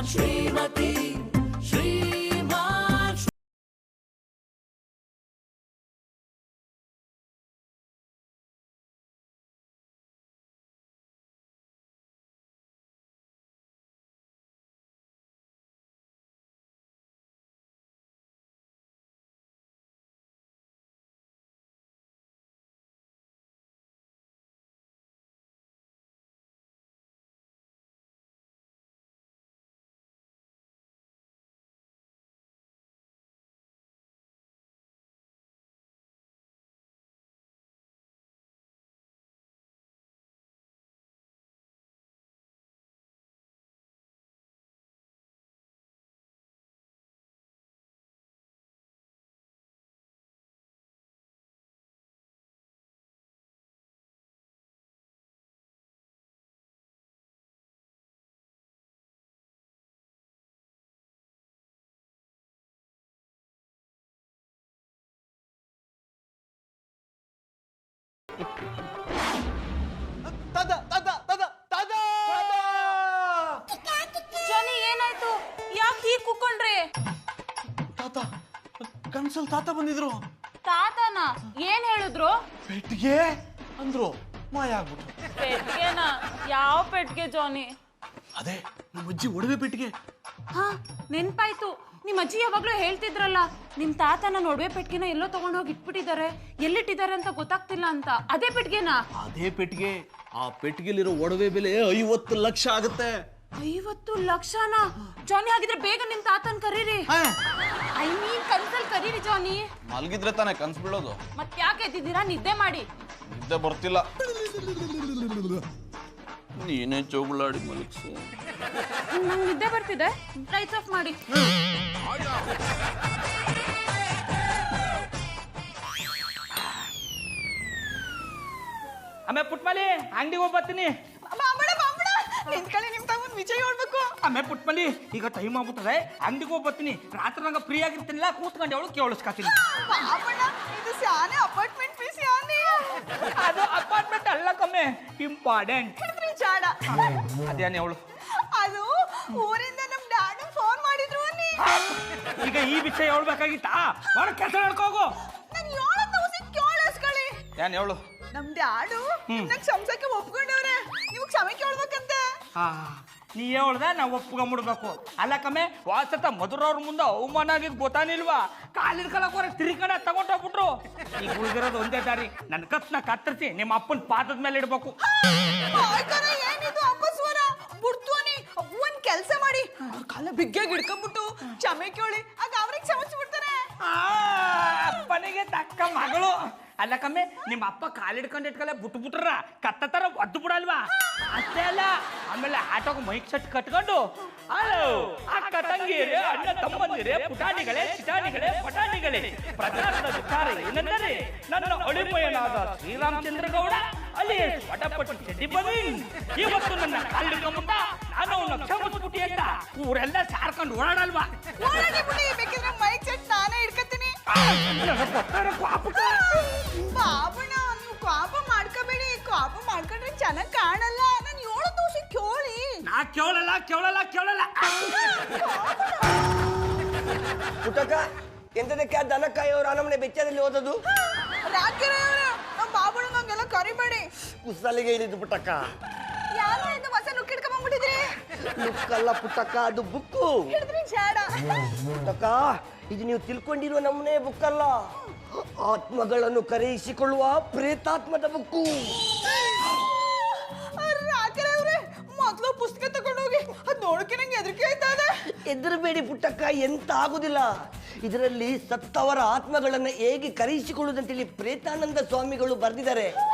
ಶ್ರೀಮತಿ ಶ್ರೀಮಾನ್ ಜಾನಿ ಏನಾಯ್ತು? ಯಾಕೆ ಹೀಗೆ ಕೂಕೊಂಡ್ರಿ? ತಾತ ಕನ್ಸಲ್ ತಾತ ಬಂದಿದ್ರು. ತಾತನ ಏನ್ ಹೇಳಿದ್ರು? ಪೆಟ್ಟಿಗೆ ಅಂದ್ರು, ಮಾಯ ಆಗ್ಬಿಟ್ರು. ಪೆಟ್ಟಿಗೆನಾ? ಯಾವ ಪೆಟ್ಟಿಗೆ ಜಾನಿ? ಅದೇ ನಮ್ಮ ಅಜ್ಜಿ ಒಡವೆ ಪೆಟ್ಟಿಗೆ. ಹಾ ನೆನ್ಪಾಯ್ತು, ನಿಮ್ ಅಜ್ಜಿ ಯಾವಾಗ್ಲೂ ಹೇಳ್ತಿದ್ರಲ್ಲ ನಿಮ್ ತಾತ ನನ್ನ ಒಡವೆ ಪೆಟ್ಟಿಗೆನ ಎಲ್ಲೋ ತಗೊಂಡೋಗಿ ಇಟ್ಬಿಟ್ಟಿದ್ದಾರೆ, ಎಲ್ಲಿಟ್ಟಿದ್ದಾರೆ ಅಂತ ಗೊತ್ತಾಗ್ತಿಲ್ಲ ಅಂತ. ಅದೇ ಪೆಟ್ಟಿಗೆನಾ? ಅದೇ ಪೆಟ್ಟಿಗೆ. ಆ ಪೆಟ್ಟಿಗೆಲಿರೋ ಒಡವೆ ಬೆಲೆ 50 ಲಕ್ಷ ಆಗುತ್ತೆ. 50 ಲಕ್ಷನಾ? ಜಾನಿ ಹಾಗಿದ್ರೆ ಬೇಗ ನಿಮ್ ತಾತನ್ ಕರೀರಿ. ಐ ಮೀನ್ ಕನ್ಸಲ್ ಕರೀರಿ ಜಾನಿ. ಮಲ್ಗಿದ್ರೆ ತಾನೇ ಕನ್ಸ್ ಬೀಳೋದು. ಮತ್ ಯಾಕೆ ಎದ್ದಿದ್ದೀರಾ? ನಿದ್ದೆ ಮಾಡಿ. ನಿದ್ದೆ ಬರ್ತಿಲ್ಲ. ನೀನೇ ಚೋಗುಲಾಡಿ ಮಲಗಿಸು. ನಂಗೆ ನಿದ್ದೆ ಬರ್ತಿದೆ, ಲೈಟ್ಸ್ ಆಫ್ ಮಾಡಿ. ಆಮೇಲೆ ಪುಟ್ಮಲಿ ಅಂಗಡಿಗೆ ಹೋಗಿ ಬರ್ತೀನಿ. ನಿಮ್ ತಗೊಂಡ್ ವಿಜಯ್ ಹೇಳ್ಬೇಕು. ಆಮೇಲೆ ಪುಟ್ಮಲಿ ಈಗ ಟೈಮ್ ಆಗ್ಬಿಟ್ಟದೆ, ಅಂಗಡಿಗೆ ಹೋಗಿ ಬರ್ತೀನಿ. ರಾತ್ರಿ ನಂಗೆ ಫ್ರೀ ಆಗಿರ್ತೀನಿಲ್ಲ, ಕೂತ್ಕೊಂಡು ಅವಳು ಕೇಳಿಸ್ಕೊತೀನಿ. ಇದು ಸ್ಯಾನೆ ಅಪಾರ್ಟ್ಮೆಂಟ್ ಫೀಸ್ ಯಾನೆ? ಅದು ಅಪಾರ್ಟ್ಮೆಂಟ್ ಅಲ್ಲ ಕಮ್ಮಿ, ಇಂಪಾರ್ಟೆಂಟ್ ಜಾಡ. ಅದೇನೆ ಅವಳು. ಅದು ಊರಿಂದ ನಮ್ ಡ್ಯಾಡ್ ಫೋನ್ ಮಾಡಿದ್ರು ಅನ್ನಿ. ಈಗ ಈ ವಿಷಯ ಹೇಳ್ಬೇಕಾಗಿತ್ತಾ? ಒಳ ಕೆಲಸ ಹೇಳ್ಕೋಗು. ನಾನು ಹೇಳೋದು ಕೇಳಿಸ್ಕೊಳ್ಳಿ. ಏನ್ ಹೇಳು? ನಮ್ ಡ್ಯಾಡು ನಂಗೆ ಸಂಸಕ್ಕೆ ಒಪ್ಕೊಂಡವ್ರೆ, ನೀವು ಕ್ಷಮೆ ಕೇಳ್ಬೇಕಂತೆ. ನೀ ಹೇಳ್ದೆ ನಾವು ಒಪ್ಕೊಂಬಿಡ್ಬೇಕು. ಅಲ್ಲ ಕಮ್ಮೆ, ವಾಸತ ಮಧುರವ್ರ ಮುಂದೆ ಅವಮಾನ ಆಗಿದ್ ಗೊತ್ತಾನಿಲ್ವಾ? ಕಾಲಿನ ಕಲಕ್ ಹೊರಗೆ ತಿರ್ಕಂಡ ತಗೊಂಡೋಗ್ಬಿಟ್ರು. ಈಗ ಉಳಿದಿರೋದು ಒಂದೇ ದಾರಿ, ನನ್ನ ಕತ್ನ ಕತ್ತರಿಸಿ ನಿಮ್ಮ ಅಪ್ಪನ ಪಾದದ ಮೇಲೆ ಇಡ್ಬೇಕು. ಏನಿದು ಅಪಸ್ವರ ಬಿಡ್ತೋನಿ? ಒಂದ್ ಕೆಲ್ಸ ಮಾಡಿ, ಅವ್ರ ಕಾಲ ಬಿಗ್ಗಾಗಿ ಹಿಡ್ಕೊಂಡ್ಬಿಟ್ಟು ಕ್ಷಮೆ ಕೇಳಿ, ಆಗ ಅವ್ರಿಗೆ ಕ್ಷಮಿಸ್ಬಿಡ್ತಾರೆ. ಅಪ್ಪನಿಗೆ ತಕ್ಕ ಮಗಳು. ಅಲ್ಲ ಕಮ್ಮೆ, ನಿಮ್ಮ ಅಪ್ಪ ಕಾಲಿಡ್ಕೊಂಡು ಇಟ್ಕಲ್ಲ ಬಿಟ್ಬಿಟ್ರ ಕತ್ತ ತರ ಒದ್ದು ಬಿಡಲ್ವಾ? ಅಷ್ಟೇ ಅಲ್ಲ, ಆಮೇಲೆ ಆಟೋಗೆ ಮೈಕ್ ಸೆಟ್ ಕಟ್ಕೊಂಡು ಹಲೋ ಅಕ್ಕ ತಂಗಿಯರೇ, ಅಣ್ಣ ತಮ್ಮಂದಿರೇ, ಪುಟಾಣಿಗಳೇ, ಚಿಟಾಣಿಗಳೇ, ಪಟಾಣಿಗಳೇ, ಪ್ರಚಾರದ ವಿಚಾರ ಏನೆಂದರೆ ನನ್ನ ಅಳಿಮಯನಾದ ಶ್ರೀರಾಮಚಂದ್ರ ಗೌಡ ಅಲ್ಲಿ ಪಟಪಟ್ಟು ಚೆಡ್ಡಿ ಬದೀನ್ ಇವತ್ತು ನನ್ನ ಕಾಲಿಡ್ಕೊಂಬಿಟ್ಟ, ನಾನು ಅವನ್ನ ಕ್ಷಮಿಸ್ಬಿಟ್ಟಿ ಅಂತ ಊರೆಲ್ಲ ಸಾರ್ಕೊಂಡು ಓಡಾಡಲ್ವಾ? ಬೇಕಿದ್ರೆ ಮೈಕ್ ಸೆಟ್ ನಾನೇ ಇಡ್ಕತ್ತೀನಿ. ಬಾಬಣ್ಣ, ನೀವು ಕೋಪ ಮಾಡ್ಕೋಬೇಡಿ. ಕೋಪ ಮಾಡ್ಕೊಂಡ್ರೆ ಚೆನ್ನಾಗ್ ಕಾಣಲ್ಲ. ನಾನು 7 ದಿವಸ ಕೇಳಿ. ನಾ ಕೇಳಲ್ಲ ಕೇಳಲ್ಲ ಕೇಳಲ್ಲ. ಪುಟ್ಟಕ್ಕ, ಎಂತದಕ್ಕೆ ಆ ದನಕಾಯಿಯವರು ಅನಮನೆ ಬೆಚ್ಚದಲ್ಲಿ ಓದೋದು? ರಾಕಿರ ನಮ್ಮ ಬಾಬಣ್ಣ ಹಂಗೆಲ್ಲ ಕರಿಬೇಡಿ. ಕುಸಲಿಗೆ ಇಳಿದು ಪುಟ್ಟಕ್ಕ. ಯಾರು ಇದು ಹೊಸ ಲುಕ್ ಇಟ್ಕೊಂಡ್ಬಿಟ್ಟಿದ್ರಿ? ಲುಕ್ಕಲ್ಲ ಪುಟ್ಟಕ್ಕ, ಅದು ಬುಕ್ಕು. ಹಿಡಿದ್ರಿ ಜಾಡ. ಪುಟ್ಟಕ್ಕ, ಇದು ನೀವು ತಿಳ್ಕೊಂಡಿರುವ ನಮ್ಮನೆ ಬುಕ್ಕಲ್ಲ, ಆತ್ಮಗಳನ್ನು ಕರೆಯಿಸಿಕೊಳ್ಳುವ ಪ್ರೇತಾತ್ಮದ ಬುಕ್ಕು. ರಾಕಿರವ್ರೆ, ಮೊದ್ಲು ಪುಸ್ತಕ ತಗೊಂಡೋಗಿ ಅದ್ ನೋಡಕ್ಕೆ ನಂಗೆ ಹೆದರಿಕೆ ಆಯ್ತಾ ಇದೆ. ಹೆದರಬೇಡಿ ಪುಟ್ಟಕ್ಕ, ಎಂತ ಆಗುದಿಲ್ಲ. ಇದರಲ್ಲಿ ಸತ್ತವರ ಆತ್ಮಗಳನ್ನು ಹೇಗೆ ಕರೆಯಿಸಿಕೊಳ್ಳುವುದಂತೇಳಿ ಪ್ರೇತಾನಂದ ಸ್ವಾಮಿಗಳು ಬರೆದಿದ್ದಾರೆ.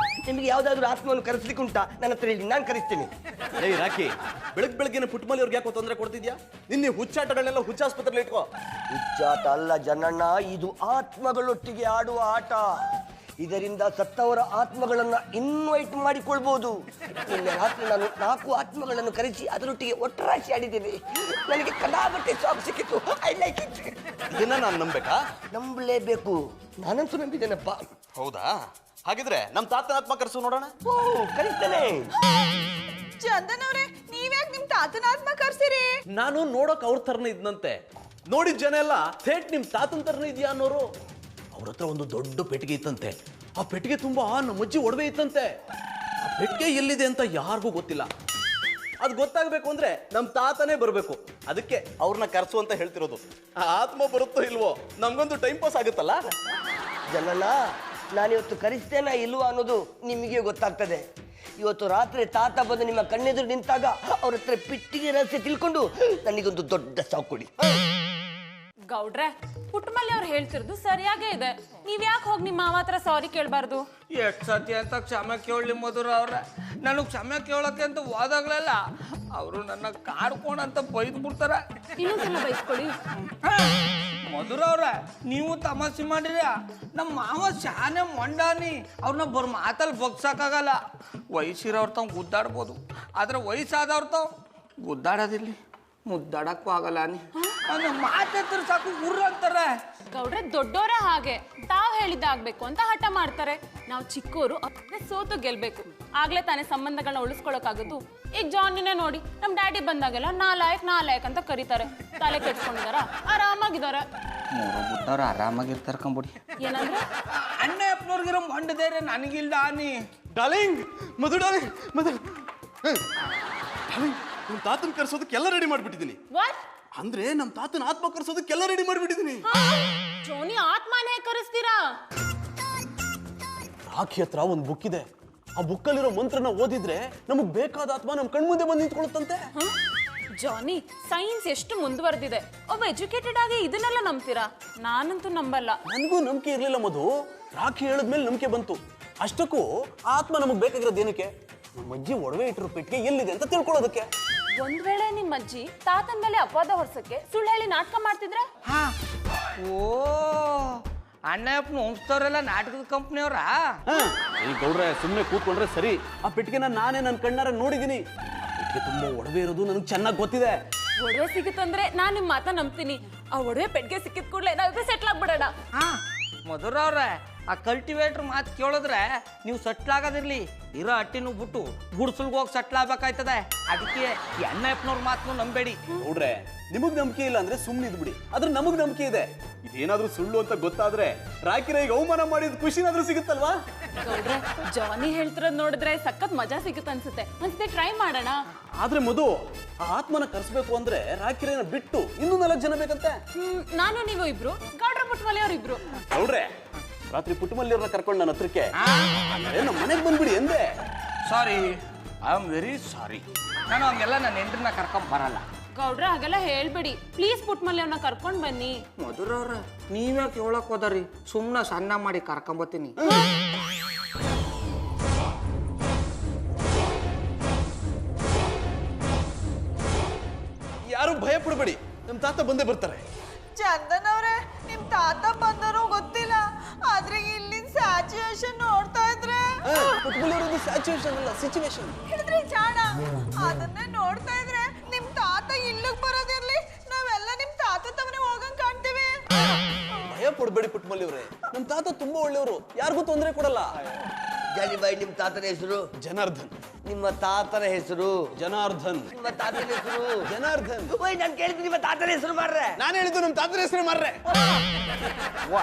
ನಿಮಗೆ ಯಾವ್ದಾದ್ರು ಆತ್ಮವನ್ನು ಕರೆಸ್ಲಿಕ್ಕೆ ಉಂಟಾ? ನನ್ನ ಹತ್ರ ಹೇಳಿ, ನಾನು ಕರೆಸ್ತೀನಿ. ಏಯ್ ರಾಕಿ, ಬೆಳಗ್ಗೆ ಪುಟ್ಮಲಿ ಅವ್ರಿಗೆ ಯಾಕೋ ತೊಂದರೆ ಕೊಡ್ತಿದ್ಯಾ? ನಿನ್ನೆ ಹುಚ್ಚಾಟಗಳನ್ನೆಲ್ಲ ಹುಚ್ಚಾಸ್ಪತ್ರೆಯಲ್ಲಿ ಇಟ್ಕೋ. ಹುಚ್ಚಾಟ ಅಲ್ಲ ಜನಣ್ಣ, ಇದು ಆತ್ಮಗಳೊಟ್ಟಿಗೆ ಆಡುವ ಆಟ. ಇದರಿಂದ ಸತ್ತವರ ಆತ್ಮಗಳನ್ನ ಇನ್ವೈಟ್ ಮಾಡಿಕೊಳ್ಬಹುದು. ನಿನ್ನೆ ರಾತ್ರಿ ನಾನು 4 ಆತ್ಮಗಳನ್ನು ಕರೆಸಿ ಅದರೊಟ್ಟಿಗೆ ಒಟ್ಟರಾಶಿ ಆಡಿದ್ದೀನಿ. ನನಗೆ ಕಡಾಬಟ್ಟೆ ಸಾಕು ಸಿಕ್ಕಿತ್ತು. I like it. ಇದನ್ನ ನಾನು ನಂಬೇಕಾ? ನಂಬಲೇಬೇಕು. ನಾನಂತೂ ನಂಬಿದ್ದೇನಪ್ಪ. ಹೌದಾ? ಹಾಗಿದ್ರೆ ನಮ್ಮ ತಾತನ ಆತ್ಮ ಕರೆಸು ನೋಡೋಣ. ಓ, ಕರೀತೇನೆ. ಚಂದನ್ ಅವ್ರೆ, ನೀವ್ಯಾಕೆ ನಿಮ್ ತಾತನ ಆತ್ಮ ಕರ್ಸಿರಿ. ನಾನು ನೋಡೋಕ್ ಅವ್ರ ತರನೇ ಇದ್ನಂತೆ. ನೋಡಿದ ಜನ ಎಲ್ಲ ಥೇಟ್ ನಿಮ್ ತಾತನ ತರನೇ ಇದೆಯಾ ಅನ್ನೋರು. ಅವ್ರ ಹತ್ರ ಒಂದು ದೊಡ್ಡ ಪೆಟ್ಟಿಗೆ ಇತ್ತಂತೆ. ಆ ಪೆಟ್ಟಿಗೆ ತುಂಬಾ ನಮ್ಮ ಅಜ್ಜಿ ಒಡವೆ ಇತ್ತಂತೆ. ಆ ಪೆಟ್ಟಿಗೆ ಎಲ್ಲಿದೆ ಅಂತ ಯಾರಿಗೂ ಗೊತ್ತಿಲ್ಲ. ಅದು ಗೊತ್ತಾಗಬೇಕು ಅಂದ್ರೆ ನಮ್ಮ ತಾತನೇ ಬರಬೇಕು. ಅದಕ್ಕೆ ಅವ್ರನ್ನ ಕರ್ಸು ಅಂತ ಹೇಳ್ತಿರೋದು. ಆ ಆತ್ಮ ಬರುತ್ತೋ ಇಲ್ವೋ ನಮ್ಗೊಂದು ಟೈಮ್ ಪಾಸ್ ಆಗುತ್ತಲ್ಲ. ಜನನ ನಾನಿವತ್ತು ಕರೆಸ್ತೇನಾ ಇಲ್ವಾ ಅನ್ನೋದು ನಿಮಗೆ ಗೊತ್ತಾಗ್ತದೆ. ಇವತ್ತು ರಾತ್ರಿ ತಾತ ಬಂದು ನಿಮ್ಮ ಕಣ್ಣೆದುರು ನಿಂತಾಗ ಅವ್ರ ಹತ್ರ ಪಿಟ್ಟಿಗೆ ರಹಸ್ಯ ತಿಳ್ಕೊಂಡು ನನಗೊಂದು ದೊಡ್ಡ ಸಾವು ಕೊಡಿ. ಗೌಡ್ರೆ, ಪುಟ್ಟಮಲ್ಲಿ ಅವ್ರು ಹೇಳ್ತಿರೋದು ಸರಿಯಾಗೇ ಇದೆ. ನೀವ್ ಯಾಕೆ ಹೋಗಿ ನಿಮ್ಮ ಮಾವ ಹತ್ರ ಸಾರಿ ಕೇಳಬಾರ್ದು? ಎಷ್ಟು ಸತಿ ಅಂತ ಕ್ಷಮೆ ಕೇಳಲಿ ಮಧುರ ಅವ್ರೆ. ನನಗೆ ಕ್ಷಮೆ ಕೇಳೋಕೆ ಅಂತ ಹೋದಾಗ್ಲೆಲ್ಲ ಅವರು ನನ್ನ ಕಾಡ್ಕೊಂಡಂತ ಬೈದು ಬಿಡ್ತಾರೆ. ಇನ್ನೊಂದ್ಸಲ ಬೈಸ್ಕೊಳ್ಳಿ. ಮಧುರ ಅವ್ರೆ, ನೀವು ತಮಾಷೆ ಮಾಡಿರ. ನಮ್ಮ ಮಾವ ಶಾನೆ ಮೊಂಡಾನಿ. ಅವ್ರನ್ನ ಬರ್ ಮಾತಲ್ಲಿ ಬಗ್ಸಕ್ಕಾಗಲ್ಲ. ವಯಸ್ಸಿರೋರ್ ತಾವ್ ಗುದ್ದಾಡ್ಬೋದು, ಆದ್ರೆ ವಯಸ್ಸಾದವ್ರ ತಾವ್ ಗುದ್ದಾಡೋದಿಲ್ಲ, ಮುದ್ದಾಡಕ್ಕೂ ಆಗಲ್ಲ. ಮಾತಾಡ್ತಾರೆ ಸಾಕು ಉರ್ರ ಅಂತಾರೆ. ಗೌಡ್ರೆ, ದೊಡ್ಡೋರ ಹಾಗೆ ತಾವ್ ಹೇಳಿದ್ದಾಗ್ಬೇಕು ಅಂತ ಹಠ ಮಾಡ್ತಾರೆ. ನಾವು ಚಿಕ್ಕೋರು ಅವ್ರನ್ನ ಸೋತು ಗೆಲ್ಬೇಕು. ಆಗ್ಲೇ ತಾನೇ ಸಂಬಂಧಗಳನ್ನ ಉಳಿಸ್ಕೊಳಕ್ಕಾಗದು. ಈಗ ಜಾನಿನೇ ನೋಡಿ, ನಮ್ ಡ್ಯಾಡಿ ಬಂದಾಗೆಲ್ಲ ನಾಲಾಯಕ್ ಅಂತ ಕರೀತಾರೆ. ತಲೆ ಕೆಡ್ಸ್ಕೊಂಡಿದಾರ? ಆರಾಮಾಗಿದಾರೆ. ಮೂರು ಬಿಟ್ಟವ್ರು ಆರಾಮಾಗಿರ್ತಾರೆ ಕಂಬಿಡಿ. ಏನಂದ್ರೆ ಅಣ್ಣ ಅಪ್ಪನವ್ರಿಗಿರೋ ಮಂಡದೇರೆ ನನಗಿಲ್ಲ ಆನಿ. ಡಾರ್ಲಿಂಗ್, ಮಧು ಡಾರ್ಲಿಂಗ್, ಮಧು ನಮ್ಮ ತಾತನ ಕರ್ಸೋದಕ್ಕೆಲ್ಲ ರೆಡಿ ಮಾಡ್ಬಿಟ್ಟಿದ್ದೀನಿ. ವಾಟ್? ಅಂದ್ರೆ ನಮ್ಮ ತಾತನ ಆತ್ಮ ಕರ್ಸೋದಕ್ಕೆಲ್ಲ ರೆಡಿ ಮಾಡ್ಬಿಟ್ಟಿದ್ದೀನಿ. ಜೋನಿ ಆತ್ಮನೇ ಕರೆಸ್ತೀರಾ? ರಾಖಿ ಹತ್ರ ಒಂದು ಬುಕ್ ಇದೆ. ಆ ಬುಕ್ಕಲ್ಲಿರೋ ಮಂತ್ರನ ಓದಿದ್ರೆ ನಮಗ್ ಬೇಕಾದ ಆತ್ಮ ನಮ್ ಕಣ್ಮುಂದೆ ಬಂದು ನಿಂತ್ಕೊಳ್ಳುತ್ತಂತೆ. ಜಾನಿ, ಸೈನ್ಸ್ ಎಷ್ಟು ಮುಂದುವರೆದಿದೆ. ಒಬ್ಬ ಎಜುಕೇಟೆಡ್ ಆಗಿ ಇದನ್ನೆಲ್ಲ ನಂಬ್ತೀರಾ? ನಾನಂತೂ ನಂಬಲ್ಲ. ನನಗೂ ನಂಬಿಕೆ ಇರ್ಲಿಲ್ಲ ಮಧು. ರಾಖಿ ಹೇಳಿದ್ಮೇಲೆ ನಂಬಿಕೆ ಬಂತು. ಅಷ್ಟಕ್ಕೂ ಆತ್ಮ ನಮಗ್ ಬೇಕಾಗಿರೋದು ಏನಕ್ಕೆ? ನಮ್ಮ ಅಜ್ಜಿ ಒಡವೆ ಇಟ್ಟಿರೋ ಪೆಟ್ಟಿಗೆ ಎಲ್ಲಿದೆ ಅಂತ ತಿಳ್ಕೊಳ್ಳೋದಕ್ಕೆ. ಒಂದ್ ವೇಳೆ ನಿಮ್ಮ ಅಜ್ಜಿ ತಾತನ ಮೇಲೆ ಅಪವಾದ ಹೊರ್ಸಕ್ಕೆ ಸುಳ್ಳು ಹೇಳಿ ನಾಟಕ ಮಾಡ್ತಿದ್ರೆ? ಓ, ಅಣ್ಣ ಅಪ್ಪನ ಹೋಮ್ಸ್ತವ್ರೆಲ್ಲ ನಾಟಕದ ಕಂಪ್ನಿಯವ್ರಾ? ಈ ಗೌಡ್ರೆ, ಸುಮ್ಮನೆ ಕೂತ್ಕೊಂಡ್ರೆ ಸರಿ. ಆ ಪೆಟ್ಟಿಗೆನ ನಾನೇ ನನ್ನ ಕಣ್ಣಾರ ನೋಡಿದೀನಿ. ಪೆಟ್ಟಿಗೆ ತುಂಬಾ ಒಡವೆ ಇರೋದು ನನಗೆ ಚೆನ್ನಾಗಿ ಗೊತ್ತಿದೆ. ಒಡವೆ ಸಿಗುತ್ತಂದ್ರೆ ನಾನ್ ನಿಮ್ ಮಾತ ನಂಬ್ತೀನಿ. ಆ ಒಡವೆ ಪೆಟ್ಟಿಗೆ ಸಿಕ್ಕಿದ ಕೂಡಲೇ ನಾವಿಬ್ರು ಸೆಟ್ಲ್ ಆಗ್ಬಿಡೋಣ. ಮಧುರ ಅವ್ರೆ, ಆ ಕಲ್ಟಿವೇಟರ್ ಮಾತು ಕೇಳಿದ್ರೆ ನೀವು ಸೆಟ್ಲ್ ಆಗೋದಿರ್ಲಿ, ಇರೋ ಹಟ್ಟಿನೂ ಬಿಟ್ಟು ಗುಡ್ಸಲ್ಗೆ ಹೋಗಿ ಸೆಟ್ಲ್ ಆಗ್ಬೇಕಾಯ್ತದೆ. ಅದಕ್ಕೆ ಈ ಅಣ್ಣ ಅಪ್ಪನವ್ರ ಮಾತನ್ನು ನಂಬೇಡಿ. ಗೌಡ್ರೆ, ನಿಮಗ್ ನಂಬಿಕೆ ಇಲ್ಲ ಅಂದ್ರೆ ಸುಮ್ಮನೆ ಇದ್ಬಿಡಿ. ಆದ್ರೆ ನಮಗ್ ನಂಬಿಕೆ ಇದೆ. ಇದೇನಾದ್ರೂ ಸುಳ್ಳು ಅಂತ ಗೊತ್ತಾದ್ರೆ ರಾಕಿರಿಗೆ ಅವಮಾನ ಮಾಡಿದ ಖುಷಿನಾದ್ರೂ ಸಿಗುತ್ತಲ್ವಾ? ಗೌಡ್ರೆ, ಜಾನಿ ಹೇಳ್ತಿರೋದ್ ನೋಡಿದ್ರೆ ಸಖತ್ ಮಜಾ ಸಿಗುತ್ತೆ ಅನ್ಸುತ್ತೆ. ಒಂದ್ಸತಿ ಟ್ರೈ ಮಾಡೋಣ. ಆದ್ರೆ ಮಧು, ಆ ಆತ್ಮನ ಕರ್ಸ್ಬೇಕು ಅಂದ್ರೆ ರಾಕಿರೇನ ಬಿಟ್ಟು ಇನ್ನೂ 4 ಜನ ಬೇಕಂತೆ. ನಾನು ನೀವು ಇಬ್ರು, ಗೌಡ್ರ ಪುಟ್ಟಮಲ್ಲಿ ಅವ್ರು ಇಬ್ರು. ಗೌಡ್ರೆ, ರಾತ್ರಿ ಪುಟ್ಟಮಲ್ಲಿಯವ್ರನ್ನ ಕರ್ಕೊಂಡು ನನ್ನ ಹತ್ರಕ್ಕೆ ನಮ್ಮ ಮನೆಗೆ ಬಂದ್ಬಿಡಿ ಎಂದೆ. ಸಾರಿ, ಐ ಆಮ್ ವೆರಿ ಸಾರಿ. ನಾನು ಹಂಗೆಲ್ಲ ನನ್ನ ಹೆಂಡ್ರನ್ನ ಕರ್ಕೊಂಡ್ ಬರಲ್ಲ. ಗೌಡ್ರ, ಹಾಗೆಲ್ಲ ಹೇಳ್ಬೇಡಿ ಪ್ಲೀಸ್. ಪುಟ್ಟಮಲ್ಲಿ ಅವ್ರನ್ನ ಕರ್ಕೊಂಡ್ ಬನ್ನಿ. ಮಧುರ ಅವ್ರ, ನೀವ್ಯಾಕೆ ಹೇಳಕ್ ಹೋದ್ರಿ? ಸುಮ್ಮನೆ ಸಣ್ಣ ಮಾಡಿ ಕರ್ಕೊಂಬತ್ತೀನಿ. ಯಾರು ಭಯ ಪಡಬೇಡಿ, ನಮ್ಮ ತಾತ ಬಂದೇ ಬರ್ತಾರೆ. ಚಂದನ್ ಅವ್ರೆ, ನಿಮ್ ತಾತ ಬಂದರೋ ಗೊತ್ತಿಲ್ಲ, ಆದ್ರೆ ಇಲ್ಲಿನ ಸ್ಯಾಚುಯೇಷನ್ ನೋಡ್ತಾ ಇದ್ರೆ ಪುಟ್ಟಮಲ್ಲಿಯವರದ್ದು ಸ್ಯಾಚುಯೇಷನ್ ಅಲ್ಲ, ಸಿಚುವೇಶನ್. ಹೇಳಿದ್ರಿ ಚಾಣ, ಅದನ್ನೇ ನೋಡ್ತಾ ಇದ್ರೆ ನಿಮ್ ತಾತ ಇಲ್ಲಿಗೆ ಬರೋದಿರ್ಲಿ, ನಾವೆಲ್ಲ ನಿಮ್ ತಾತ ತವನೇ ಹೋಗಂಗ್ ಕಾಣ್ತೀವಿ. ಭಯ ಪಡಬೇಡಿ ಪುಟ್ಟಮಲ್ಲಿಯವರೇ, ನಮ್ಮ ತಾತ ತುಂಬಾ ಒಳ್ಳೆಯವರು, ಯಾರಿಗೂ ತೊಂದರೆ ಕೊಡಲ್ಲ. ಜಾನಿಬಾಯಿ, ನಿಮ್ಮ ತಾತನ ಹೆಸರು? ಜನಾರ್ದನ್. ನಿಮ್ಮ ತಾತನ ಹೆಸರು? ಜನಾರ್ದನ್. ನಿಮ್ಮ ತಾತನ ಹೆಸರು? ಜನಾರ್ದನ್. ಓಯ್, ನಾನು ಕೇಳಿದ್ದು ನಿಮ್ಮ ತಾತನ ಹೆಸರು ಮಾರ್ರೆ. ನಾನು ಹೇಳಿದ್ದು ನಮ್ಮ ತಾತನ ಹೆಸರು ಮಾರ್ರೆ.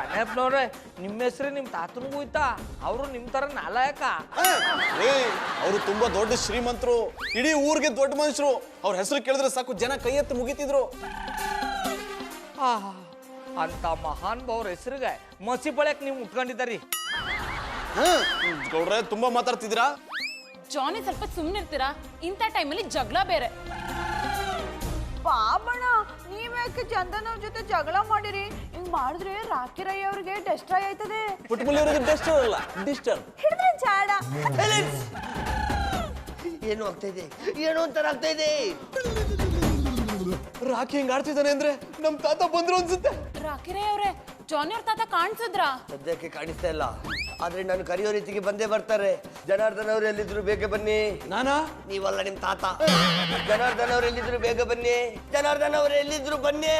ಅಣ್ಣಪ್ಪನವ್ರೆ, ನಿಮ್ಮ ಹೆಸರು ನಿಮ್ಮ ತಾತನಿಗೂ ಇತ್ತಾ? ಅವರು ನಿಮ್ಮ ತರ ನಾಲಾಯಕ? ಅವರು ತುಂಬಾ ದೊಡ್ಡ ಶ್ರೀಮಂತರು, ಇಡೀ ಊರಿಗೆ ದೊಡ್ಡ ಮನುಷ್ಯರು. ಅವ್ರ ಹೆಸರು ಕೇಳಿದ್ರೆ ಸಾಕು ಜನ ಕೈ ಎತ್ತಿ ಮುಗಿತಿದ್ರು. ಅಂತ ಮಹಾನ್ ಭಾವ್ರ ಹೆಸರಿಗೆ ಮಸಿ ಬಳಕ್ ನೀವು ಉಟ್ಕೊಂಡಿದ್ದಾರಿ. ಗೌಡ್ರೆ, ತುಂಬಾ ಮಾತಾಡ್ತಿದ್ದೀರಾ. ಜಾನಿ, ಸ್ವಲ್ಪ ಸುಮ್ಮನಿರ್ತೀರಾ? ಇಂಥ ಟೈಮಲ್ಲಿ ಜಗಳ ಬೇರೆ. ಬಾಬಣ್ಣ, ನೀವ್ಯಾಕೆ ಚಂದನ್ ಅವ್ರ ಜೊತೆ ಜಗಳ ಮಾಡಿರಿ? ಹಿಂಗ್ ಮಾಡಿದ್ರೆ ರಾಕಿರಯ್ಯ ಅವ್ರಿಗೆ ಡೆಸ್ಟ್ರಾಯ್ ಆಯ್ತದೆ. ಪುಟ್ಟಮಲ್ಲಿಯವರದ್ದು ಡೆಸ್ಟರ್ ಅಲ್ಲ, ಡಿಸ್ಟರ್. ಹಿಡಿದ್ರೆ ಚಾಡ. ಏನು ಆಗ್ತಾ ಇದೆ? ಏನು ಅಂತರ ಆಗ್ತಾ ಇದೆ? ರಾಖಿ ಹಿಂಗ್ ಆಡ್ತಿದ್ದಾನೆ ಅಂದ್ರೆ ನಮ್ ತಾತ ಬಂದ್ರು ಅನ್ಸುತ್ತೆ. ರಾಕಿರೇ ಅವ್ರೆ, ಜಾನಿ ಅವ್ರ ತಾತ ಕಾಣಿಸಿದ್ರಾ? ಸದ್ಯಕ್ಕೆ ಕಾಣಿಸ್ತಾ ಇಲ್ಲ, ಆದ್ರೆ ನಾನು ಕರೆಯೋ ರೀತಿಗೆ ಬಂದೇ ಬರ್ತಾರೆ. ಜನಾರ್ದನ್ ಅವ್ರು ಎಲ್ಲಿದ್ರು ಬೇಗ ಬನ್ನಿ. ನಾನಾ? ನೀವಲ್ಲ, ನಿಮ್ ತಾತ. ಜನಾರ್ದನ್ ಅವ್ರು ಎಲ್ಲಿದ್ರು ಬೇಗ ಬನ್ನಿ. ಜನಾರ್ದನ್ ಅವ್ರು ಎಲ್ಲಿದ್ರು ಬನ್ನಿ.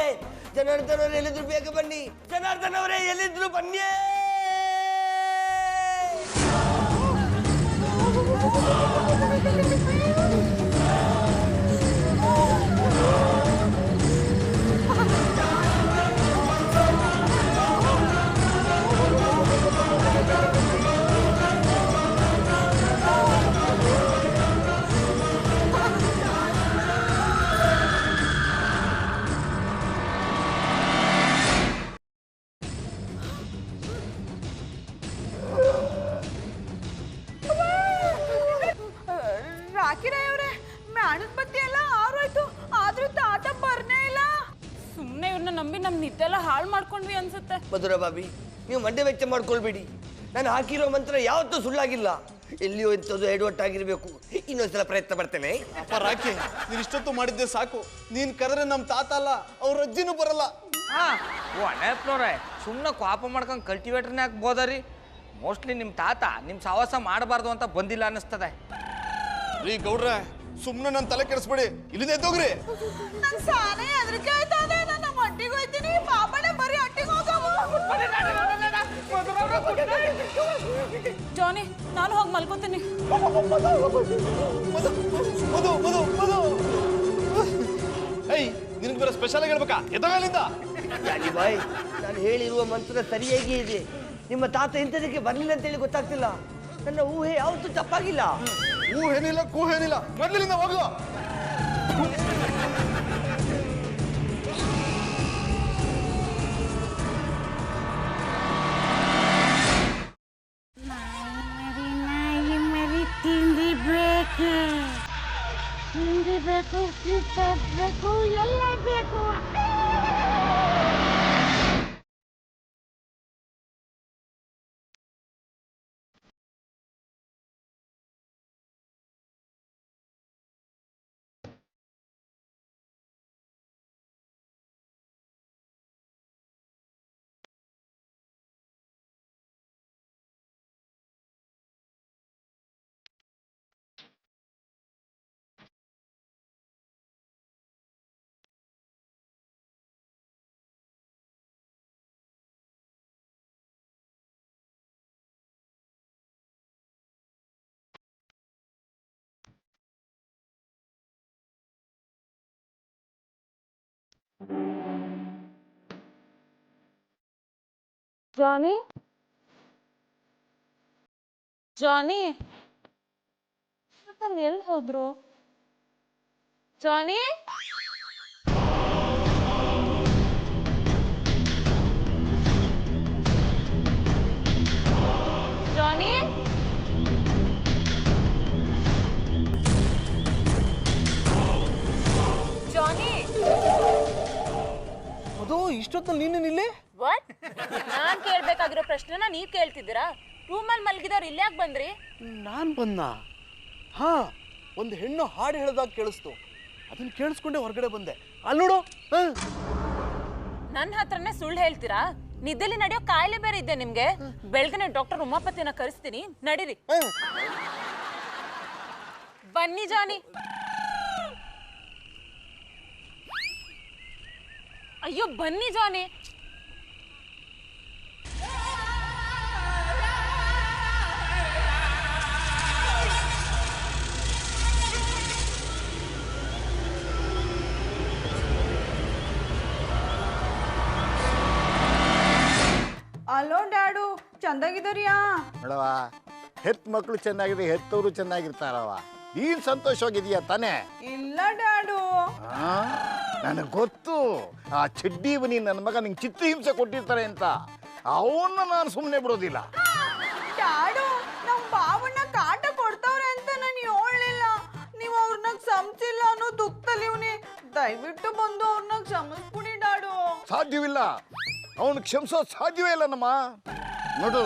ಜನಾರ್ದನ್ ಅವ್ರು ಎಲ್ಲಿದ್ರು ಬೇಗ ಬನ್ನಿ. ಜನಾರ್ದನ್ ಅವರೇ ಎಲ್ಲಿದ್ರು ಬನ್ನಿ. ಇಷ್ಟೆಲ್ಲ ಹಾಳು ಮಾಡ್ಕೊಂಡ್ವಿ ಅನ್ಸುತ್ತೆ. ಮಧುರ ಬಾಬಿ, ನೀವು ಮಂಡೆ ವೆಚ್ಚ ಮಾಡ್ಕೊಳ್ಬೇಡಿ. ನಾನು ಹಾಕಿರೋ ಮಂತ್ರ ಯಾವತ್ತೂ ಸುಳ್ಳಾಗಿಲ್ಲ. ಎಲ್ಲಿಯೋ ಇಂಥದ್ದು ಎಡವಟ್ಟಾಗಿರ್ಬೇಕು. ಇನ್ನೊಂದ್ಸಲ ಪ್ರಯತ್ನ ಪಡ್ತೇನೆ. ಅಪ್ಪ ರಾಕಿ, ನೀನ್ ಇಷ್ಟೊತ್ತು ಮಾಡಿದ್ದೆ ಸಾಕು. ನೀನ್ ಕರೆದ್ರೆ ನಮ್ ತಾತ ಅಲ್ಲ, ಅವ್ರ ಅಜ್ಜಿನೂ ಬರಲ್ಲ. ಒಣಪ್ನವ್ರೆ, ಸುಮ್ಮನೆ ಕಾಪ ಮಾಡ್ಕೊಂಡು ಕಲ್ಟಿವೇಟರ್ನೇ ಹಾಕ್ಬೋದರಿ. ಮೋಸ್ಟ್ಲಿ ನಿಮ್ಮ ತಾತ ನಿಮ್ಮ ಸಹವಾಸ ಮಾಡಬಾರ್ದು ಅಂತ ಬಂದಿಲ್ಲ ಅನ್ನಿಸ್ತದೆ. ರೀ ಗೌಡ್ರೆ, ಸುಮ್ನೆ ನನ್ನ ತಲೆ ಕೆಡಿಸ್ಬೇಡಿ, ಇಲ್ಲಿಂದ ಎದ್ದೋಗ್ರಿ. ನನ್ ಸಾನೆ ಹೆದರಿಕೆ ಆಯ್ತದೆ. ನನ್ನ ಮಟ್ಟಿಗೆ ಹೋಯ್ತೀನಿ, ಪಾಪನೆ ಬರೀ ಅಟ್ಟಿಗೆ ಹೋಗವು. ಜಾನಿ, ನಾನು ಹೋಗಿ ಮಲ್ಕೋತೀನಿ. ಮಧು ಮಧು ಮಧು, ಏಯ್ ನಿನಗೆ ಬೇರೆ ಸ್ಪೆಷಲ್ ಆಗಿ ಹೇಳ್ಬೇಕಾ? ಎದ್ದೋಗಲ್ಲಿಂದ. ಬಾಯ್, ನಾನು ಹೇಳಿರುವ ಮಂತ್ರ ಸರಿಯಾಗಿ ಇದೆ. ನಿಮ್ಮ ತಾತ ಇಂಥದಕ್ಕೆ ಬರಲಿಲ್ಲ ಅಂತೇಳಿ ಗೊತ್ತಾಗ್ತಿಲ್ಲ. ನನ್ನ ಊಹೆ ಯಾವತ್ತೂ ತಪ್ಪಾಗಿಲ್ಲ. ಏನಿಲ್ಲ ಕೂಹೇನಿಲ್ಲ, ಮೊದಲಿನಿಂದ ಹೋಗು. ಬೇಕು ಎಲ್ಲ ಬೇಕು. ಜಾನಿ, ಜಾನಿ, ಎಲ್ಲಿ ಹೋದ್ರು? ಜಾನಿ, ಜಾನಿ, ಜಾನಿ. ಅದು ಇಷ್ಟೊತ್ತಲ್ಲಿ ನೀನು ಇಲ್ಲಿ? ವಾಟ್? ನಾನ್ ಕೇಳ್ಬೇಕಾಗಿರೋ ಪ್ರಶ್ನೆನ ನೀವ್ ಕೇಳ್ತಿದ್ದೀರಾ? ರೂಮಲ್ಲಿ ಮಲ್ಗಿದವ್ರು ಇಲ್ಲಿ ಯಾಕೆ ಬಂದ್ರಿ? ನಾನ್ ಬಂದ. ಹಾ, ಒಂದು ಹೆಣ್ಣು ಹಾಡು ಹೇಳ್ದಾಗ ಕೇಳಿಸ್ತು, ಅದನ್ನ ಕೇಳಿಸ್ಕೊಂಡೆ ಹೊರಗಡೆ ಬಂದೆ. ಅಲ್ಲಿ ನೋಡು. ನನ್ನ ಹತ್ರನೇ ಸುಳ್ಳು ಹೇಳ್ತೀರಾ? ನಿದ್ದೆಲಿ ನಡೆಯೋ ಕಾಯಿಲೆ ಬೇರೆ ಇದೆ ನಿಮ್ಗೆ. ಬೆಳಗ್ಗೆ ಡಾಕ್ಟರ್ ಉಮಾಪತಿನ ಕರೆಸ್ತೀನಿ, ನಡೀರಿ. ಬನ್ನಿ ಜಾನಿ. ಅಯ್ಯೋ ಬನ್ನಿ ಜಾನಿ. Hello dad, ಚಂದಾಗಿದ್ದೀರಿಯಾ? ನೋಡವ, ಹೆತ್ ಮಕ್ಕಳು ಚೆನ್ನಾಗಿದೆ, ಹೆತ್ತವರು ಚೆನ್ನಾಗಿರ್ತಾರವ. ನೀನ್ ಸಂತೋಷವಾಗಿದೀಯ ತಾನೇ? ಇಲ್ಲ ಡ್ಯಾಡು. ನನಗೆ ಗೊತ್ತು, ಆ ಚಡ್ಡಿ ಬನಿ ನನ್ನ ಮಗ ನಿಂಗೆ ಚಿತ್ರಹಿಂಸೆ ಕೊಟ್ಟಿರ್ತಾರೆ ಅಂತ. ಅವನ್ನ ನಾನು ಸುಮ್ಮನೆ ಬಿಡೋದಿಲ್ಲ. ಡ್ಯಾಡು, ನಮ್ ಬಾವಣ್ಣ ಕಾಟ ಕೊಡ್ತಾವ್ರೆ ಅಂತ ನಾನು ಹೇಳಲಿಲ್ಲ. ನೀವು ಅವ್ರನ್ನ ಕ್ಷಮಿಸಿಲ್ಲ ಅನ್ನೋ ದುಃಖದಲ್ಲಿ ಇವನಿ. ದಯವಿಟ್ಟು ಬಂದು ಅವ್ರನ್ನ ಕ್ಷಮಿಸ್ಬಿಡಿ ಡ್ಯಾಡು. ಸಾಧ್ಯವಿಲ್ಲ, ಅವನು ಕ್ಷಮಿಸೋದು ಸಾಧ್ಯವೇ ಇಲ್ಲ ನಮ್ಮ. ನೋಡು,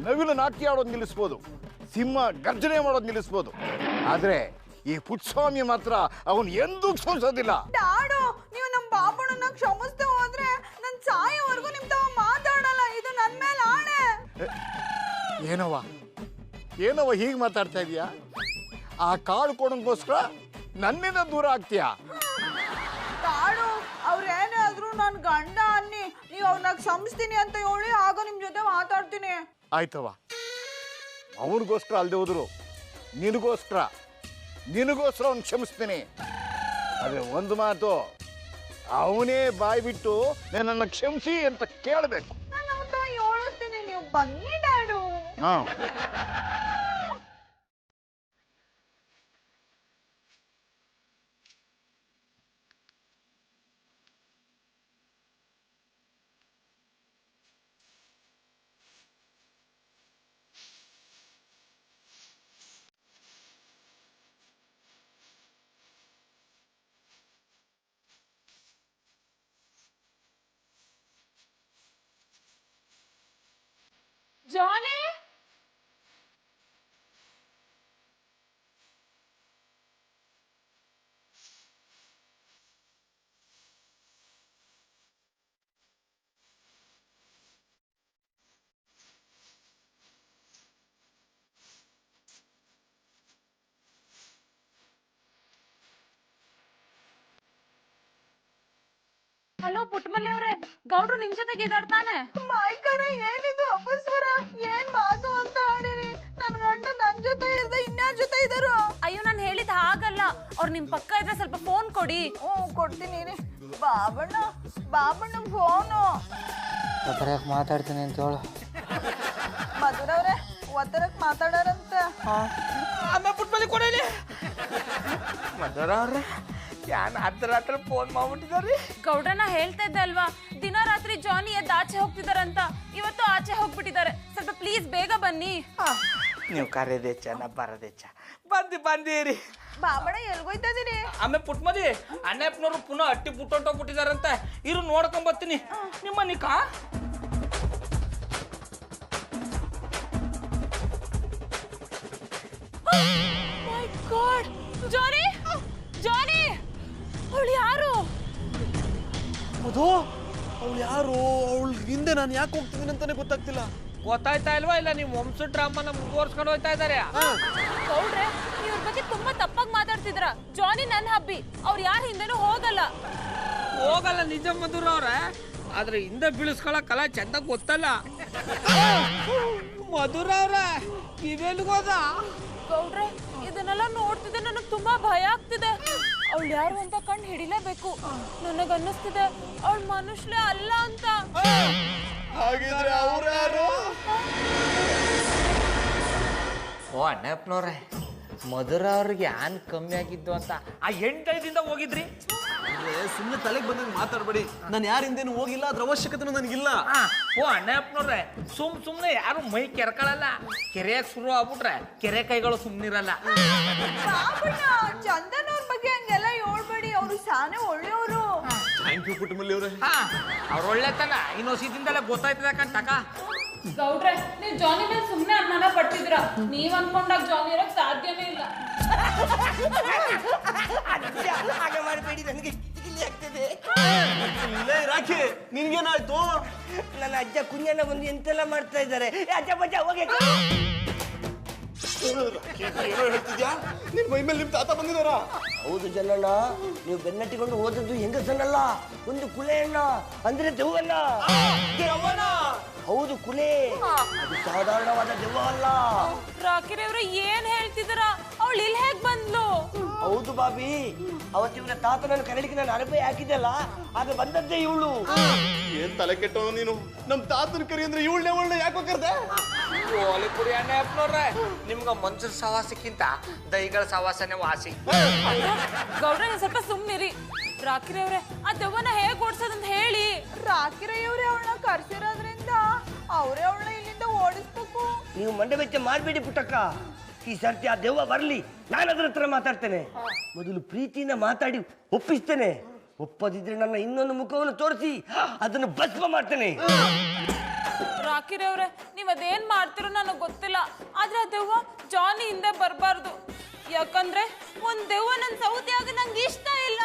ನವಿಲು ನಾಟ್ಯ ಆಡೋದು ನಿಲ್ಲಿಸ್ಬೋದು, ಸಿಂಹ ಗರ್ಜನೆ ಮಾಡೋದು ನಿಲ್ಲಿಸ್ಬೋದು, ಆದ್ರೆ ಈ ಪುಟ್ಸ್ವಾಮಿ ಮಾತ್ರ ಅವನು ಎಂದೂ ಕ್ಷಮಿಸೋದಿಲ್ಲ. ಡ್ಯಾಡು, ನೀವು ನಮ್ ಬಾಬಣ್ಣನ ಕ್ಷಮಿಸ್ದೆ ಹೋದ್ರೆ ನನ್ ಸಾಯೋವರೆಗೂ ನಿಮ್ ತಾವ ಮಾತಾಡಲ್ಲ. ಇದು ನನ್ ಮೇಲೆ ಆಣೆ. ಏನವ ಹೀಗೆ ಮಾತಾಡ್ತಾ ಇದೀಯಾ? ಆ ಕಾಡು ಕೊಡೋಕ್ಕೋಸ್ಕರ ನನ್ನಿಂದ ದೂರ ಆಗ್ತೀಯಾ? ಡ್ಯಾಡು, ಅವ್ರೇನೇ ಆದ್ರೂ ನನ್ ಗಂಡ ಅನ್ನಿ. ನೀವು ಅವ್ರನ್ನ ಕ್ಷಮಿಸ್ತೀನಿ ಅಂತ ಹೇಳಿ, ಆಗ ನಿಮ್ ಜೊತೆ ಮಾತಾಡ್ತೀನಿ. ಆಯ್ತವ, ಅವನಿಗೋಸ್ಕರ ಅಲ್ದೆ ಹೋದ್ರು ನಿನಗೋಸ್ಕರ ಅವ್ನು ಕ್ಷಮಿಸ್ತೀನಿ. ಅದೇ ಒಂದು ಮಾತು, ಅವನೇ ಬಾಯಿ ಬಿಟ್ಟು ನನ್ನನ್ನು ಕ್ಷಮಿಸಿ ಅಂತ ಕೇಳಬೇಕು. ನಾನು ಅಂತ ಹೇಳ್ತೀನಿ, ನೀವು ಬನ್ನಿ ಡ್ಯಾಡು. ಹಾ, ಜಾನಿ ಹಲೋ ಪುಟ್ಟಮಲ್ಲಿ ಅವ್ರೆ, ಗೌಡ್ರು ನಿಮ್ ಜೊತೆಗೆ ಇದಾಡ್ತಾನೆ. ಮಾಯ್ಕಣ ಏನಿದು ಅಪಸ್ವರ, ಏನ್ ಮಾತು ಅಂತ ಆಡಿರಿ. ನನ್ ಗಂಡ ನನ್ ಜೊತೆ ಇರ್ದೆ ಇನ್ಯಾರ ಜೊತೆ ಇದಾರು? ಅಯ್ಯೋ ನಾನ್ ಹೇಳಿದ್ ಹಾಗಲ್ಲ, ಅವ್ರು ನಿಮ್ ಪಕ್ಕ ಇದ್ರೆ ಸ್ವಲ್ಪ ಫೋನ್ ಕೊಡಿ. ಕೊಡ್ತೀನಿ ರೀ. ಬಾಬಣ್ಣ ಬಾಬಣ್ಣ ಫೋನು. ಒತ್ತರಕ್ಕೆ ಮಾತಾಡ್ತೀನಿ ಅಂತ ಹೇಳು. ಮಧುರವ್ರೆ ಒತ್ತರಕ್ ಮಾತಾಡಾರಂತ. ಆಮೇಲೆ ಪುಟ್ಬಲಿ ಕೊಡಲಿ. ಮಧುರವ್ರೆ ಯಾನ್ ಹತ್ರ ಫೋನ್ ಮಾಡ್ಬಿಟ್ಟಿದಾರಿ. ಗೌಡ್ರನ ಹೇಳ್ತಾ ಇದ್ದೆ ಅಲ್ವಾ, ದಿನ ರಾತ್ರಿ ಜಾನಿ ಎದ್ದು ಆಚೆ ಹೋಗ್ತಿದಾರಂತ. ಇವತ್ತು ಆಚೆ ಹೋಗ್ಬಿಟ್ಟಿದ್ದಾರೆ. ಸ್ವಲ್ಪ ಪ್ಲೀಸ್ ಬೇಗ ಬನ್ನಿ. ನೀವು ಕರೆದೆಚ್ಚ ನಾ ಬರದೆಚ್ಚ ಬಂದಿರಿ. ಬಾಬಣ್ಣ ಎಲ್ಗೋಯ್ತಾ ಇದೀರಿ? ಆಮೇಲೆ ಪುಟ್ಮದಿ ಅಣ್ಣಪ್ಪನವ್ರು ಪುನಃ ಅಟ್ಟಿ ಪುಟ್ಟೊಟ್ಟೋಗ್ಬಿಟ್ಟಿದಾರಂತೆ. ಇರು ನೋಡ್ಕೊಂಬರ್ತೀನಿ. ನಿಮ್ಮ ನಿಕಾ ಮೈ ಗಾಡ್, ಜಾನಿ ಜಾನಿ, ಅವಳು ಯಾರು? ಅದು ಅವಳು ಯಾರು? ಅವಳ ಹಿಂದೆ ನಾನು ಯಾಕೆ ಹೋಗ್ತಿದ್ದೀನಿ ಅಂತಾನೆ ಗೊತ್ತಾಗ್ತಿಲ್ಲ. ಗೊತ್ತಾಯ್ತಾ ಇಲ್ವಾ? ಇಲ್ಲ ನೀವು ವಂಶ ಡ್ರಾಮಾನ ಮುಂದುವರ್ಸ್ಕೊಂಡು ಹೋಗ್ತಾ ಇದ್ದಾರೆ. ಗೌಡ್ರೆ, ಇವ್ರ ಬಗ್ಗೆ ತುಂಬಾ ತಪ್ಪಾಗಿ ಮಾತಾಡ್ತಿದ್ರ. ಜಾನಿ ನನ್ನ ಹಬ್ಬಿ, ಅವ್ರು ಯಾರ ಹಿಂದೆನೂ ಹೋಗಲ್ಲ. ಹೋಗಲ್ಲ ನಿಜ ಮಧುರ ಅವ್ರೆ, ಆದ್ರೆ ಹಿಂದೆ ಬೀಳಿಸ್ಕೊಳ್ಳೋ ಕಲಾ ಚಂದ ಗೊತ್ತಲ್ಲ. ಮಧುರ ಅವ್ರ ಇವೆಲ್ಗೋದ? ಗೌಡ್ರೆ, ಇದನ್ನೆಲ್ಲ ನೋಡ್ತಿದ್ದೆ ನನಗೆ ತುಂಬಾ ಭಯ ಆಗ್ತಿದೆ. ಅವಳು ಯಾರು ಅಂತ ಕಣ್ಣು ಹಿಡಿಲೇಬೇಕು. ನನಗನ್ನಿಸ್ತಿದೆ ಅವಳು ಮನುಷ್ಯಲೇ ಅಲ್ಲ ಅಂತ. ಹಾಗಿದ್ರೆ ಅವ್ರು ಯಾರು? ಓ ಅಣ್ಣಪ್ಪನವ್ರೆ, ಮಧುರ ಅವ್ರಿಗೆ ಏನ್ ಕಮ್ಮಿ ಆಗಿದ್ದು ಅಂತ ಆ 8 ಹೋಗಿದ್ರಿ. ಸುಮ್ಮನೆ ತಲೆಗೆ ಬಂದಂಗೆ ಮಾತಾಡ್ಬೇಡಿ. ನಾನು ಯಾರ ಹಿಂದೇನು ಹೋಗಿಲ್ಲ, ಅದ್ರ ಅವಶ್ಯಕತೆ ನನಗಿಲ್ಲ. ಓ ಅಣ್ಣಪ್ಪನವ್ರೆ, ಸುಮ್ನೆ ಯಾರು ಮೈ ಕೆರ್ಕೊಳ್ಳಲ್ಲ. ಕೆರೆಯಾಗ ಶುರು ಆಗ್ಬಿಟ್ರೆ ಕೆರೆ ಕೈಗಳು ಸುಮ್ನಿರಲ್ಲ. ಬಾಬಣ್ಣ ಚಂದನ್ ಅವ್ರ ಬಗ್ಗೆ ಹಂಗೆಲ್ಲ ಹೇಳ್ಬೇಡಿ, ಅವ್ರು ಸಾನೆ ಒಳ್ಳೆಯವರು. ಥ್ಯಾಂಕ್ ಯು ಪುಟ್ಟಮಲ್ಲಿ ಅವರೇ. ಅವ್ರ ಒಳ್ಳೆತನ ಇನ್ನೊಸಿದಿಂದಲೇ ಗೊತ್ತಾಯ್ತದ ಕಣ್ತಕ. ಗೌಡ್ರೆ, ನೀವು ಜಾನಿ ಮೇಲೆ ಸುಮ್ಮನೆ ಅನುಮಾನ ಪಡ್ತಿದ್ರ. ನೀವ್ ಅನ್ಕೊಂಡಾಗ ಜಾನಿ ಇರಕ್ ಸಾಧ್ಯನೇ ಇಲ್ಲ. ಹಾಗೆ ಮಾಡಬೇಡಿ, ನನಗೆ ಕಿರಿಕಿರಿ ಆಗ್ತದೆ. ರಾಖಿ, ನಿನ್ಗೇನಾಯ್ತು? ನನ್ನ ಅಜ್ಜ ಕುഞ്ഞಣ್ಣ ಬಂದು ಎಂತೆಲ್ಲ ಮಾಡ್ತಾ ಇದ್ದಾರೆ. ಅಜ್ಜ ಬಜ್ಜ ಹೋಗಿ. ಏನೋ ಹೇಳ್ತಿದ್ಯಾ? ನಿನ್ ಮೈ ಮೇಲೆ ನಿಮ್ ತಾತ ಬಂದಿದಾರ? ಹೌದು ಜನ್ನಣ್ಣ, ನೀವು ಬೆನ್ನಟ್ಟಿಕೊಂಡು ಹೋದದ್ದು ಹೆಂಗಸನ್ನಲ್ಲ, ಒಂದು ಕುಲೆಯಣ್ಣ, ಅಂದ್ರೆ ದೆವ್ವಣ್ಣ. ಹೌದು, ಕುಲೆ. ಅದು ಸಾಧಾರಣವಾದ ದೆವ್ವ ಅಲ್ಲ. ರಾಕಿರವ್ರ ಏನ್ ಹೇಳ್ತಿದಾರ? ಅವಳು ಇಲ್ಲಿ ಹೇಗ್ ಬಂದ್ಲು? ಹೌದು ಬಾಬಿ, ಅವತ್ತಿವರ ತಾತನನ್ನು ಕರಡಿಗೆ ನಾನು ಅರಬೆ ಹಾಕಿದ್ದೆಲ್ಲ, ಆಗ ಬಂದದ್ದೇ ಇವಳು. ಏನ್ ತಲೆ ಕೆಟ್ಟವನು ನೀನು? ನಮ್ ತಾತನ ಕರಿ ಅಂದ್ರೆ ಇವಳನ್ನ ಯಾಕೋ ಕರ್ದೆ? ಓಲಿಪುರಿ ಅಣ್ಣಪ್ಪನವ್ರೆ, ನಿಮ್ಗ ಮನ್ಸೂರ್ ಸವಾಸಕ್ಕಿಂತ ದೈಗಳ ಸವಾಸನೆ ವಾಸಿ. ಗೌಡ್ರೆ, ನೀವು ಸ್ವಲ್ಪ ಸುಮ್ನಿರಿ. ರಾಕಿರವ್ರೆ, ಆ ದೆವ್ವನ ಹೇಗ್ ಓಡ್ಸೋದಂತ ಹೇಳಿ. ರಾಕಿರಯ್ಯವ್ರೆ ಅವಳನ್ನ ಕರ್ಸಿರೋದ್ರಿಂದ ಅವರೇ ಅವಳನ್ನ ಇಲ್ಲಿಂದ ಓಡಿಸ್ಬೇಕು. ನೀವು ಮಂಡೆ ಬೆಚ್ಚ ಮಾಡಬೇಡಿ ಪುಟ್ಟಕ್ಕ. ಈ ಸರ್ತಿ ಆ ದೆವ್ವ ಬರ್ಲಿ, ನಾನು ಅದ್ರ ಹತ್ರ ಮಾತಾಡ್ತೇನೆ. ಮೊದಲು ಪ್ರೀತಿಯಿಂದ ಮಾತಾಡಿ ಒಪ್ಪಿಸ್ತೇನೆ. ಒಪ್ಪದಿದ್ರೆ ನನ್ನ ಇನ್ನೊಂದು ಮುಖವನ್ನು ತೋರಿಸಿ ಅದನ್ನು ಭಸ್ಮ ಮಾಡ್ತೇನೆ. ರಾಕಿರವ್ರೆ, ನೀವ್ ಅದೇನ್ ಮಾಡ್ತಿರೋ ನನಗ್ ಗೊತ್ತಿಲ್ಲ. ಆದ್ರೆ ಆ ದೆವ್ವ ಜಾನಿ ಹಿಂದೆ ಬರ್ಬಾರ್ದು. ಯಾಕಂದ್ರೆ ಒಂದ್ ದೆವ್ವ ನನ್ ಸೌದಿಯಾಗ ನಂಗೆ ಇಷ್ಟ ಇಲ್ಲ.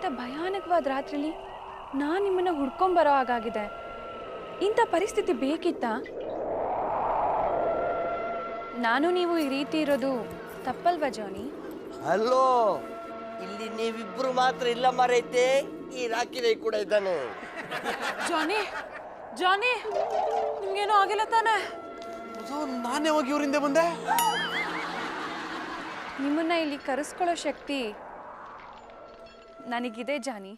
ಇಂಥ ಭಯಾನಕವಾದ ರಾತ್ರಿಲಿ ನಾನು ನಿಮ್ಮನ್ನು ಹುಡ್ಕೊಂಬರೋ ಹಾಗಾಗಿದೆ. ಇಂಥ ಪರಿಸ್ಥಿತಿ ಬೇಕಿತ್ತಾ? ನಾನು ನೀವು ಈ ರೀತಿ ಇರೋದು ತಪ್ಪಲ್ವಾ ಜಾನಿ? ಹಲೋ, ಇಲ್ಲಿ ನೀವಿಬ್ರು ಮಾತ್ರ ಇಲ್ಲ ಮರೈತೆ, ಈ ರಾಕಿರೈ ಕೂಡ ಇದ್ದಾನೆ. ಜಾನಿ ಜಾನಿ ನಿಮ್ಗೇನೋ ಆಗಿಲ್ಲ ತಾನೆ? ನಾನೇ ಹೋಗಿ ಇವರಿಂದ ಬಂದೆ. ನಿಮ್ಮನ್ನ ಇಲ್ಲಿ ಕರೆಸ್ಕೊಳ್ಳೋ ಶಕ್ತಿ ನನಗಿದೆ ಜಾನಿ.